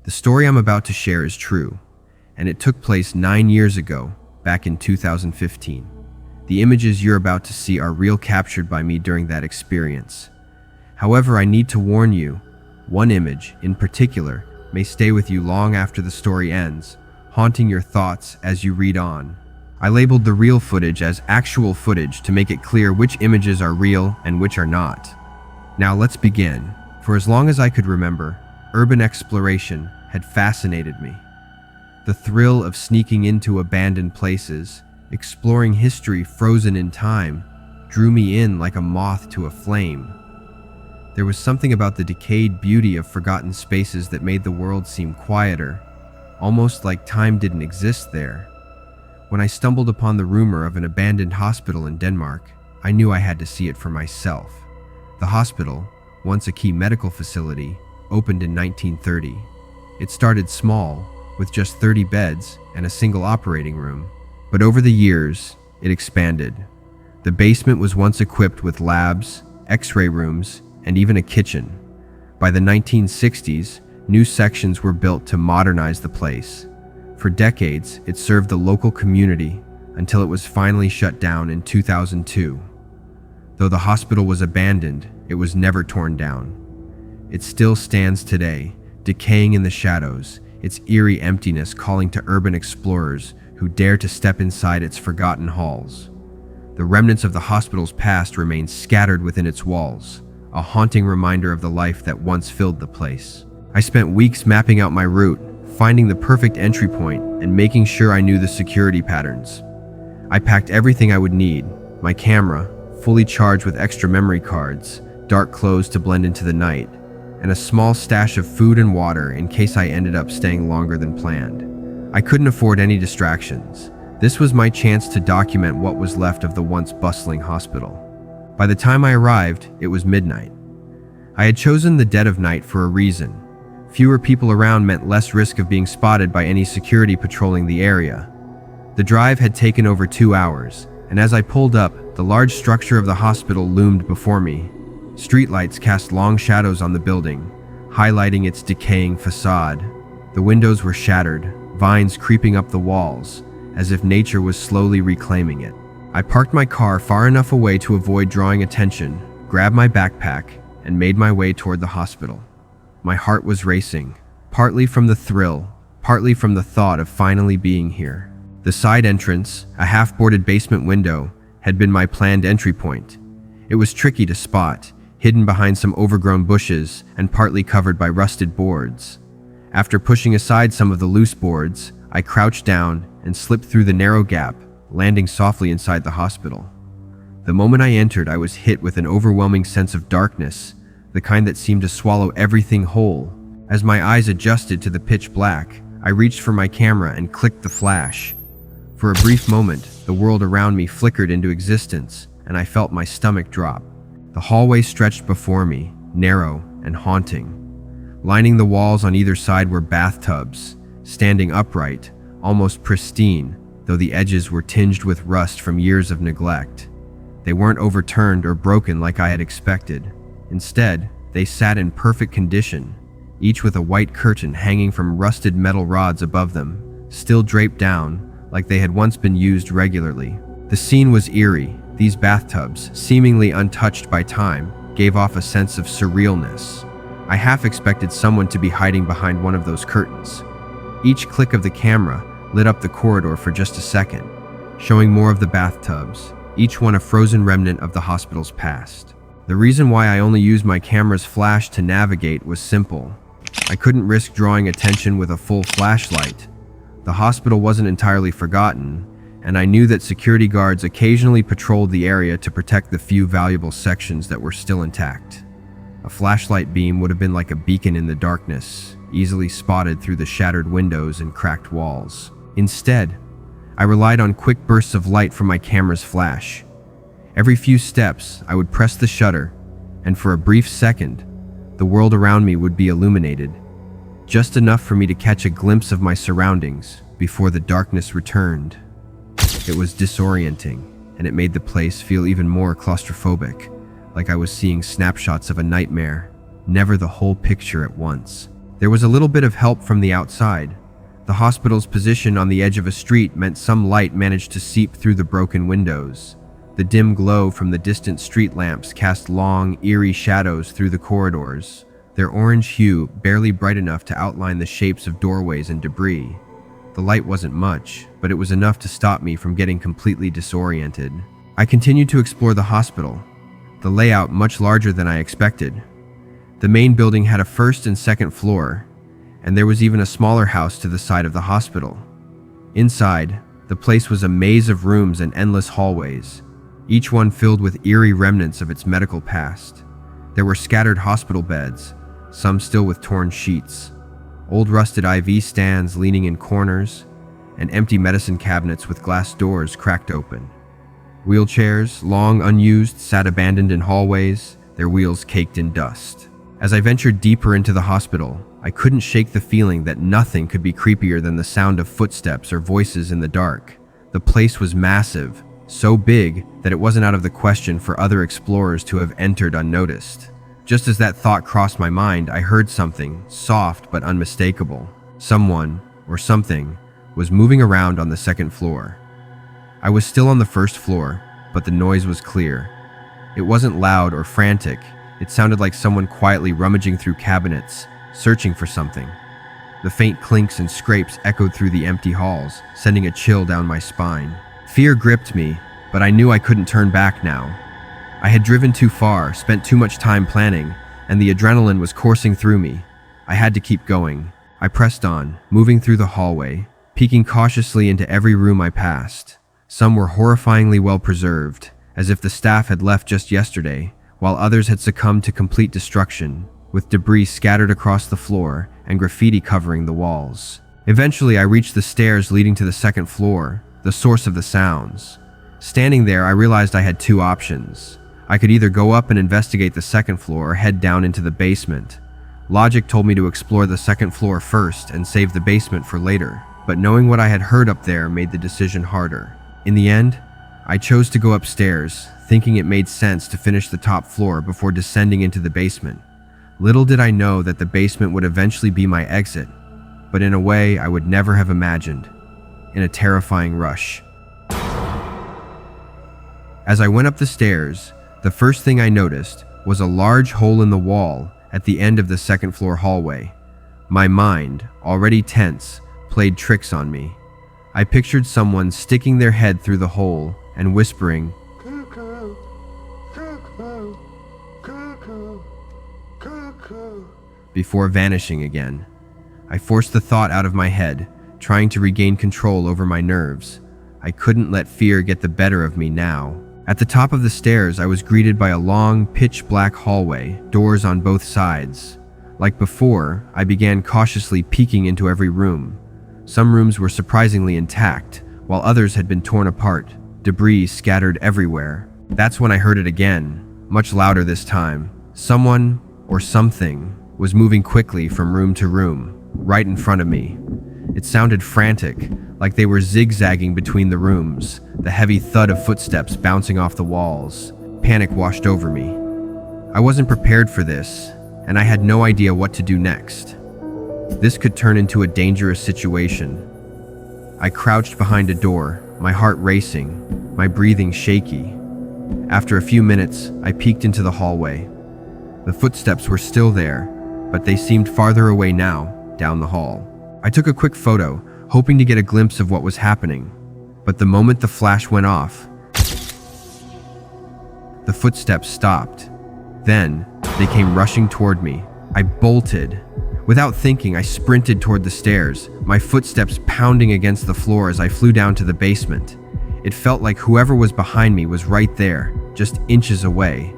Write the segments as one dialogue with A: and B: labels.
A: The story I'm about to share is true, and it took place 9 years ago, back in 2015. The images you're about to see are real, captured by me during that experience. However, I need to warn you, one image, in particular, may stay with you long after the story ends, haunting your thoughts as you read on. I labeled the real footage as actual footage to make it clear which images are real and which are not. Now let's begin. For as long as I could remember, urban exploration had fascinated me. The thrill of sneaking into abandoned places, exploring history frozen in time, drew me in like a moth to a flame. There was something about the decayed beauty of forgotten spaces that made the world seem quieter, almost like time didn't exist there. When I stumbled upon the rumor of an abandoned hospital in Denmark, I knew I had to see it for myself. The hospital, once a key medical facility, opened in 1930. It started small, with just 30 beds and a single operating room, but over the years, it expanded. The basement was once equipped with labs, X-ray rooms, and even a kitchen. By the 1960s, new sections were built to modernize the place. For decades, it served the local community until it was finally shut down in 2002. Though the hospital was abandoned, it was never torn down. It still stands today, decaying in the shadows, its eerie emptiness calling to urban explorers who dare to step inside its forgotten halls. The remnants of the hospital's past remain scattered within its walls, a haunting reminder of the life that once filled the place. I spent weeks mapping out my route, finding the perfect entry point and making sure I knew the security patterns. I packed everything I would need: my camera, fully charged with extra memory cards, dark clothes to blend into the night, and a small stash of food and water in case I ended up staying longer than planned. I couldn't afford any distractions. This was my chance to document what was left of the once bustling hospital. By the time I arrived, it was midnight. I had chosen the dead of night for a reason. Fewer people around meant less risk of being spotted by any security patrolling the area. The drive had taken over 2 hours, and as I pulled up, the large structure of the hospital loomed before me. Streetlights cast long shadows on the building, highlighting its decaying facade. The windows were shattered, vines creeping up the walls, as if nature was slowly reclaiming it. I parked my car far enough away to avoid drawing attention, grabbed my backpack, and made my way toward the hospital. My heart was racing, partly from the thrill, partly from the thought of finally being here. The side entrance, a half-boarded basement window, had been my planned entry point. It was tricky to spot, hidden behind some overgrown bushes and partly covered by rusted boards. After pushing aside some of the loose boards, I crouched down and slipped through the narrow gap, landing softly inside the hospital. The moment I entered, I was hit with an overwhelming sense of darkness, the kind that seemed to swallow everything whole. As my eyes adjusted to the pitch black, I reached for my camera and clicked the flash. For a brief moment, the world around me flickered into existence, and I felt my stomach drop. The hallway stretched before me, narrow and haunting. Lining the walls on either side were bathtubs, standing upright, almost pristine, though the edges were tinged with rust from years of neglect. They weren't overturned or broken like I had expected. Instead, they sat in perfect condition, each with a white curtain hanging from rusted metal rods above them, still draped down, like they had once been used regularly. The scene was eerie. These bathtubs, seemingly untouched by time, gave off a sense of surrealness. I half expected someone to be hiding behind one of those curtains. Each click of the camera lit up the corridor for just a second, showing more of the bathtubs, each one a frozen remnant of the hospital's past. The reason why I only used my camera's flash to navigate was simple. I couldn't risk drawing attention with a full flashlight. The hospital wasn't entirely forgotten, and I knew that security guards occasionally patrolled the area to protect the few valuable sections that were still intact. A flashlight beam would have been like a beacon in the darkness, easily spotted through the shattered windows and cracked walls. Instead, I relied on quick bursts of light from my camera's flash. Every few steps, I would press the shutter, and for a brief second, the world around me would be illuminated, just enough for me to catch a glimpse of my surroundings before the darkness returned. It was disorienting, and it made the place feel even more claustrophobic, like I was seeing snapshots of a nightmare, never the whole picture at once. There was a little bit of help from the outside. The hospital's position on the edge of a street meant some light managed to seep through the broken windows. The dim glow from the distant street lamps cast long, eerie shadows through the corridors, their orange hue barely bright enough to outline the shapes of doorways and debris. The light wasn't much, but it was enough to stop me from getting completely disoriented. I continued to explore the hospital, the layout much larger than I expected. The main building had a first and second floor, and there was even a smaller house to the side of the hospital. Inside, the place was a maze of rooms and endless hallways, each one filled with eerie remnants of its medical past. There were scattered hospital beds, some still with torn sheets, old rusted IV stands leaning in corners, and empty medicine cabinets with glass doors cracked open. Wheelchairs, long unused, sat abandoned in hallways, their wheels caked in dust. As I ventured deeper into the hospital, I couldn't shake the feeling that nothing could be creepier than the sound of footsteps or voices in the dark. The place was massive, so big that it wasn't out of the question for other explorers to have entered unnoticed. Just as that thought crossed my mind, I heard something, soft but unmistakable. Someone, or something, was moving around on the second floor. I was still on the first floor, but the noise was clear. It wasn't loud or frantic. It sounded like someone quietly rummaging through cabinets, searching for something. The faint clinks and scrapes echoed through the empty halls, sending a chill down my spine. Fear gripped me, but I knew I couldn't turn back now. I had driven too far, spent too much time planning, and the adrenaline was coursing through me. I had to keep going. I pressed on, moving through the hallway, peeking cautiously into every room I passed. Some were horrifyingly well preserved, as if the staff had left just yesterday, while others had succumbed to complete destruction, with debris scattered across the floor and graffiti covering the walls. Eventually, I reached the stairs leading to the second floor, the source of the sounds. Standing there, I realized I had two options. I could either go up and investigate the second floor or head down into the basement. Logic told me to explore the second floor first and save the basement for later, but knowing what I had heard up there made the decision harder. In the end, I chose to go upstairs, thinking it made sense to finish the top floor before descending into the basement. Little did I know that the basement would eventually be my exit, but in a way I would never have imagined, in a terrifying rush. As I went up the stairs, the first thing I noticed was a large hole in the wall at the end of the second floor hallway. My mind, already tense, played tricks on me. I pictured someone sticking their head through the hole and whispering, "Cuckoo, cuckoo, cuckoo, cuckoo," before vanishing again. I forced the thought out of my head, trying to regain control over my nerves. I couldn't let fear get the better of me now. At the top of the stairs, I was greeted by a long, pitch-black hallway, doors on both sides. Like before, I began cautiously peeking into every room. Some rooms were surprisingly intact, while others had been torn apart, debris scattered everywhere. That's when I heard it again, much louder this time. Someone, or something, was moving quickly from room to room, right in front of me. It sounded frantic, like they were zigzagging between the rooms, the heavy thud of footsteps bouncing off the walls. Panic washed over me. I wasn't prepared for this, and I had no idea what to do next. This could turn into a dangerous situation. I crouched behind a door, my heart racing, my breathing shaky. After a few minutes, I peeked into the hallway. The footsteps were still there, but they seemed farther away now, down the hall. I took a quick photo, hoping to get a glimpse of what was happening. But the moment the flash went off, the footsteps stopped. Then, they came rushing toward me. I bolted. Without thinking, I sprinted toward the stairs, my footsteps pounding against the floor as I flew down to the basement. It felt like whoever was behind me was right there, just inches away.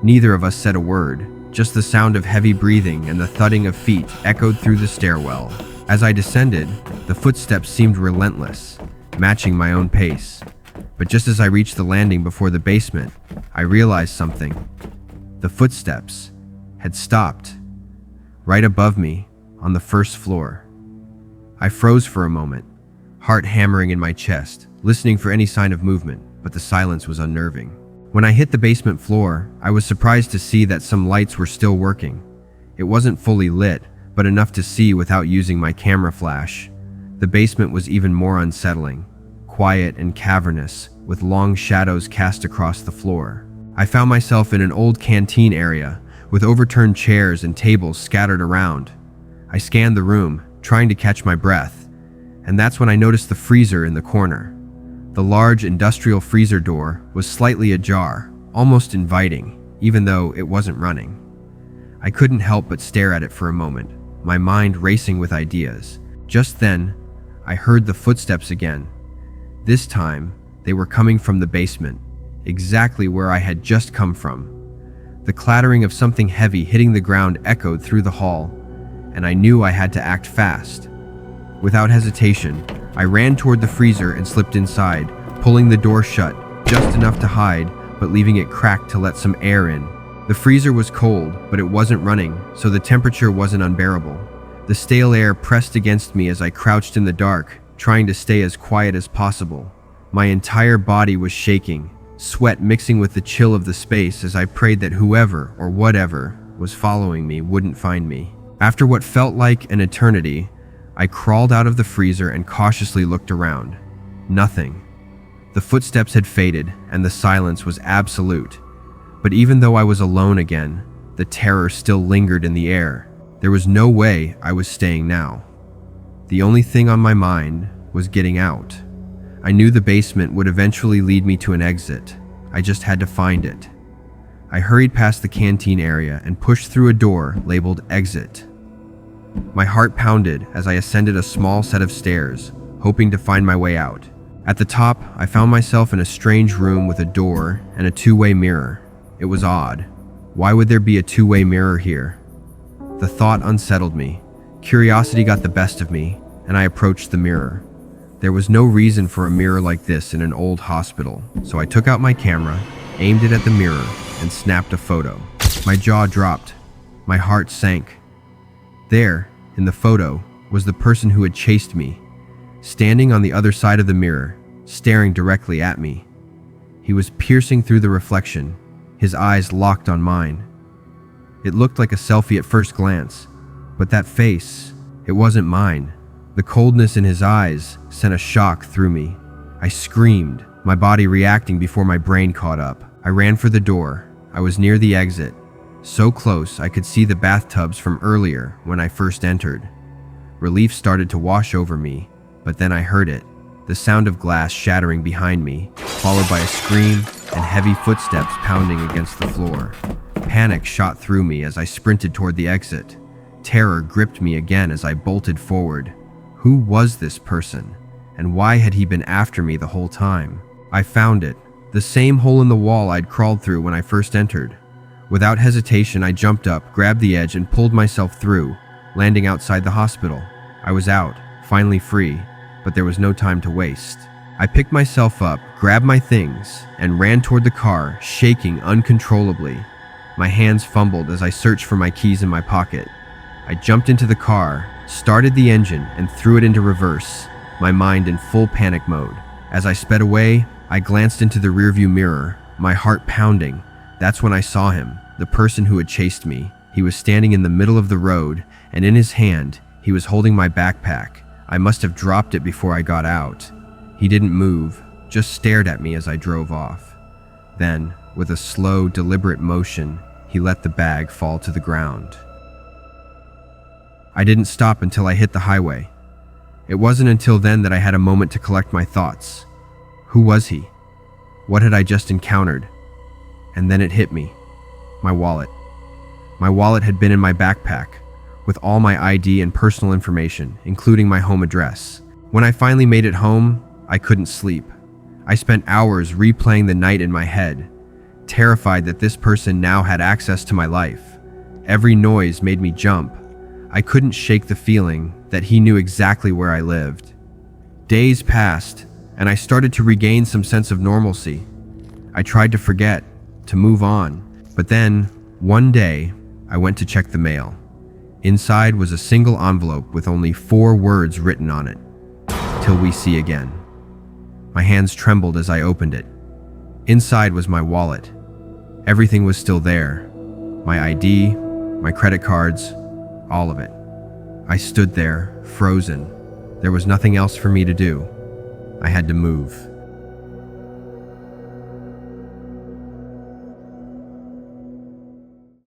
A: Neither of us said a word. Just the sound of heavy breathing and the thudding of feet echoed through the stairwell. As I descended, the footsteps seemed relentless, matching my own pace. But just as I reached the landing before the basement, I realized something. The footsteps had stopped, right above me, on the first floor. I froze for a moment, heart hammering in my chest, listening for any sign of movement, but the silence was unnerving. When I hit the basement floor, I was surprised to see that some lights were still working. It wasn't fully lit, but enough to see without using my camera flash. The basement was even more unsettling, quiet and cavernous, with long shadows cast across the floor. I found myself in an old canteen area, with overturned chairs and tables scattered around. I scanned the room, trying to catch my breath, and that's when I noticed the freezer in the corner. The large industrial freezer door was slightly ajar, almost inviting, even though it wasn't running. I couldn't help but stare at it for a moment, my mind racing with ideas. Just then, I heard the footsteps again. This time, they were coming from the basement, exactly where I had just come from. The clattering of something heavy hitting the ground echoed through the hall, and I knew I had to act fast. Without hesitation, I ran toward the freezer and slipped inside, pulling the door shut, just enough to hide, but leaving it cracked to let some air in. The freezer was cold, but it wasn't running, so the temperature wasn't unbearable. The stale air pressed against me as I crouched in the dark, trying to stay as quiet as possible. My entire body was shaking, sweat mixing with the chill of the space as I prayed that whoever or whatever was following me wouldn't find me. After what felt like an eternity, I crawled out of the freezer and cautiously looked around. Nothing. The footsteps had faded, and the silence was absolute. But even though I was alone again, the terror still lingered in the air. There was no way I was staying now. The only thing on my mind was getting out. I knew the basement would eventually lead me to an exit. I just had to find it. I hurried past the canteen area and pushed through a door labeled Exit. My heart pounded as I ascended a small set of stairs, hoping to find my way out. At the top, I found myself in a strange room with a door and a two-way mirror. It was odd. Why would there be a two-way mirror here? The thought unsettled me. Curiosity got the best of me, and I approached the mirror. There was no reason for a mirror like this in an old hospital, so I took out my camera, aimed it at the mirror, and snapped a photo. My jaw dropped. My heart sank. There, in the photo, was the person who had chased me, standing on the other side of the mirror, staring directly at me. He was piercing through the reflection, his eyes locked on mine. It looked like a selfie at first glance, but that face, it wasn't mine. The coldness in his eyes sent a shock through me. I screamed, my body reacting before my brain caught up. I ran for the door. I was near the exit, so close I could see the bathtubs from earlier when I first entered. Relief started to wash over me, but then I heard it, the sound of glass shattering behind me, followed by a scream and heavy footsteps pounding against the floor. Panic shot through me as I sprinted toward the exit. Terror gripped me again as I bolted forward. Who was this person, and why had he been after me the whole time? I found it, the same hole in the wall I'd crawled through when I first entered. Without hesitation, I jumped up, grabbed the edge, and pulled myself through, landing outside the hospital. I was out, finally free, but there was no time to waste. I picked myself up, grabbed my things, and ran toward the car, shaking uncontrollably. My hands fumbled as I searched for my keys in my pocket. I jumped into the car, started the engine, and threw it into reverse, my mind in full panic mode. As I sped away, I glanced into the rearview mirror, my heart pounding. That's when I saw him, the person who had chased me. He was standing in the middle of the road, and in his hand, he was holding my backpack. I must have dropped it before I got out. He didn't move, just stared at me as I drove off. Then, with a slow, deliberate motion, he let the bag fall to the ground. I didn't stop until I hit the highway. It wasn't until then that I had a moment to collect my thoughts. Who was he? What had I just encountered? And then it hit me. My wallet. My wallet had been in my backpack, with all my ID and personal information, including my home address. When I finally made it home, I couldn't sleep. I spent hours replaying the night in my head, terrified that this person now had access to my life. Every noise made me jump. I couldn't shake the feeling that he knew exactly where I lived. Days passed, and I started to regain some sense of normalcy. I tried to forget, to move on, but then, one day, I went to check the mail. Inside was a single envelope with only 4 words written on it. "Till we see again." My hands trembled as I opened it. Inside was my wallet. Everything was still there. My ID, my credit cards, all of it. I stood there, frozen. There was nothing else for me to do. I had to move.